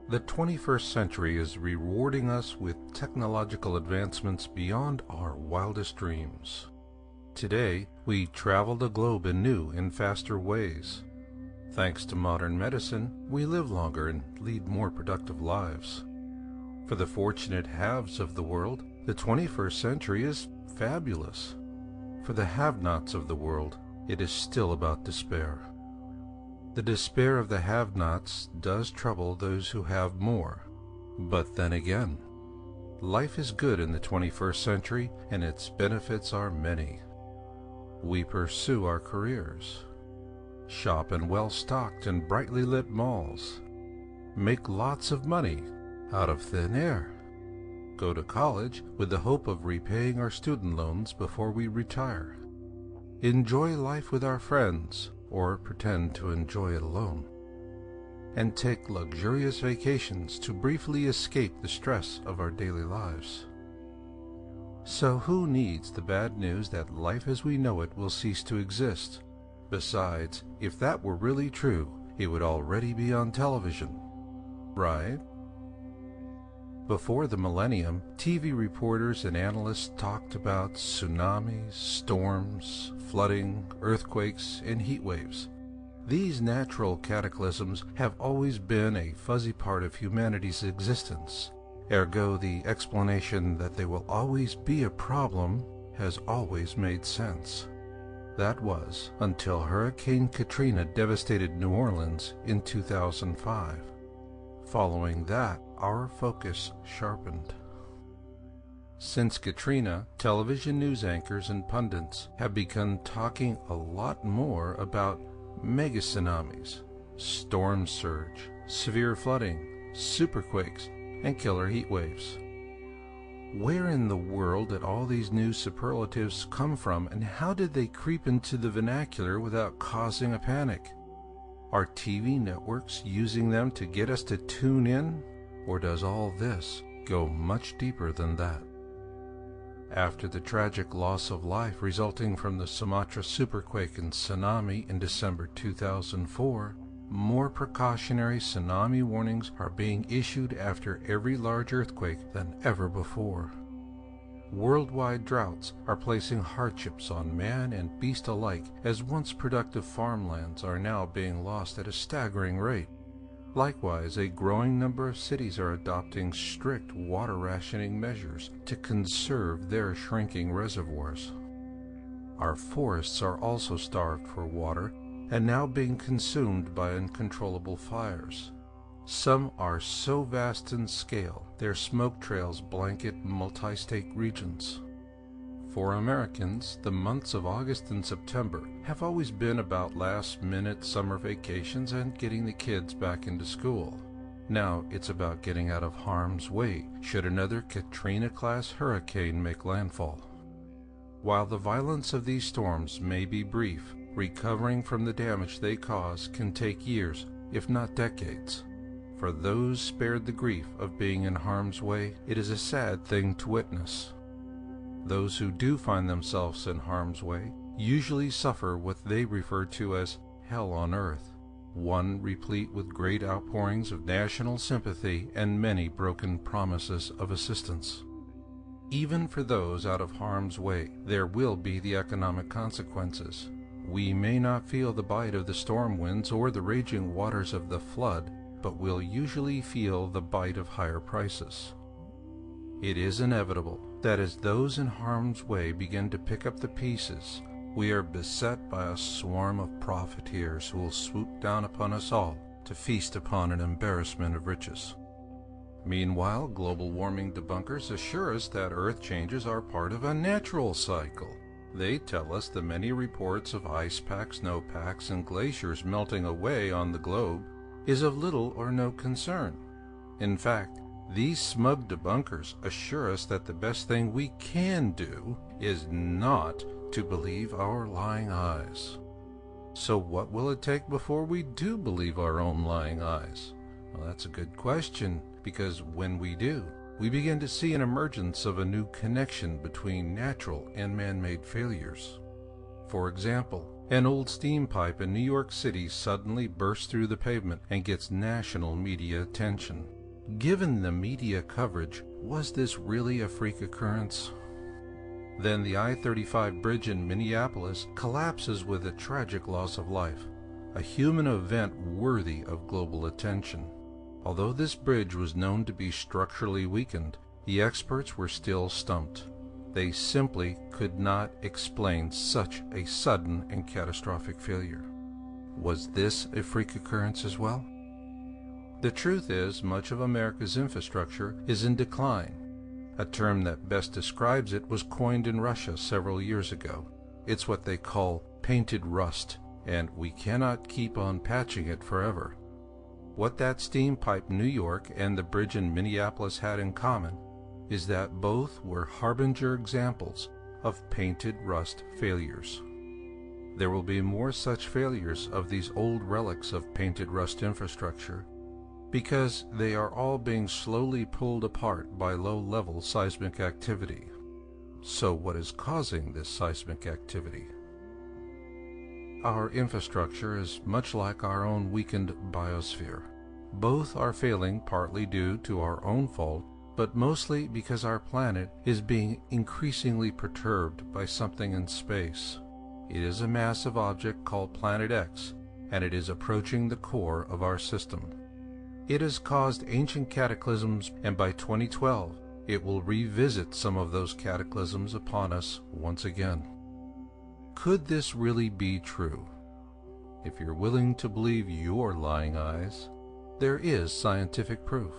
The 21st century is rewarding us with technological advancements beyond our wildest dreams. Today, we travel the globe in new and faster ways. Thanks to modern medicine, we live longer and lead more productive lives. For the fortunate haves of the world, the 21st century is fabulous. For the have-nots of the world, it is still about despair. The despair of the have-nots does trouble those who have more. But then again, life is good in the 21st century and its benefits are many. We pursue our careers, shop in well-stocked and brightly lit malls, make lots of money out of thin air, go to college with the hope of repaying our student loans before we retire, enjoy life with our friends, or pretend to enjoy it alone, and take luxurious vacations to briefly escape the stress of our daily lives. So who needs the bad news that life as we know it will cease to exist? Besides, if that were really true, it would already be on television, right? Before the millennium, TV reporters and analysts talked about tsunamis, storms, flooding, earthquakes, and heat waves. These natural cataclysms have always been a fuzzy part of humanity's existence. Ergo, the explanation that they will always be a problem has always made sense. That was until Hurricane Katrina devastated New Orleans in 2005. Following that, our focus sharpened. Since Katrina, television news anchors and pundits have begun talking a lot more about mega tsunamis, storm surge, severe flooding, superquakes, and killer heat waves. Where in the world did all these new superlatives come from, and how did they creep into the vernacular without causing a panic? Are TV networks using them to get us to tune in? Or does all this go much deeper than that? After the tragic loss of life resulting from the Sumatra superquake and tsunami in December 2004, more precautionary tsunami warnings are being issued after every large earthquake than ever before. Worldwide droughts are placing hardships on man and beast alike, as once productive farmlands are now being lost at a staggering rate. Likewise, a growing number of cities are adopting strict water rationing measures to conserve their shrinking reservoirs. Our forests are also starved for water and now being consumed by uncontrollable fires. Some are so vast in scale, their smoke trails blanket multi-state regions. For Americans, the months of August and September have always been about last-minute summer vacations and getting the kids back into school. Now it's about getting out of harm's way should another Katrina-class hurricane make landfall. While the violence of these storms may be brief, recovering from the damage they cause can take years, if not decades. For those spared the grief of being in harm's way, it is a sad thing to witness. Those who do find themselves in harm's way usually suffer what they refer to as hell on earth, one replete with great outpourings of national sympathy and many broken promises of assistance. Even for those out of harm's way, there will be the economic consequences. We may not feel the bite of the storm winds or the raging waters of the flood, but will usually feel the bite of higher prices. It is inevitable that as those in harm's way begin to pick up the pieces, we are beset by a swarm of profiteers who will swoop down upon us all to feast upon an embarrassment of riches. Meanwhile, global warming debunkers assure us that Earth changes are part of a natural cycle. They tell us the many reports of ice packs, snowpacks, and glaciers melting away on the globe is of little or no concern. In fact, these smug debunkers assure us that the best thing we can do is not to believe our lying eyes. So what will it take before we do believe our own lying eyes? Well, that's a good question, because when we do, we begin to see an emergence of a new connection between natural and man-made failures. For example, an old steam pipe in New York City suddenly bursts through the pavement and gets national media attention. Given the media coverage, was this really a freak occurrence? Then the I-35 bridge in Minneapolis collapses with a tragic loss of life, a human event worthy of global attention. Although this bridge was known to be structurally weakened, the experts were still stumped. They simply could not explain such a sudden and catastrophic failure. Was this a freak occurrence as well? The truth is, much of America's infrastructure is in decline. A term that best describes it was coined in Russia several years ago. It's what they call painted rust, and we cannot keep on patching it forever. What that steam pipe New York and the bridge in Minneapolis had in common is that both were harbinger examples of painted rust failures. There will be more such failures of these old relics of painted rust infrastructure, because they are all being slowly pulled apart by low-level seismic activity. So what is causing this seismic activity? Our infrastructure is much like our own weakened biosphere. Both are failing partly due to our own fault, but mostly because our planet is being increasingly perturbed by something in space. It is a massive object called Planet X, and it is approaching the core of our system. It has caused ancient cataclysms, and by 2012, it will revisit some of those cataclysms upon us once again. Could this really be true? If you're willing to believe your lying eyes, there is scientific proof.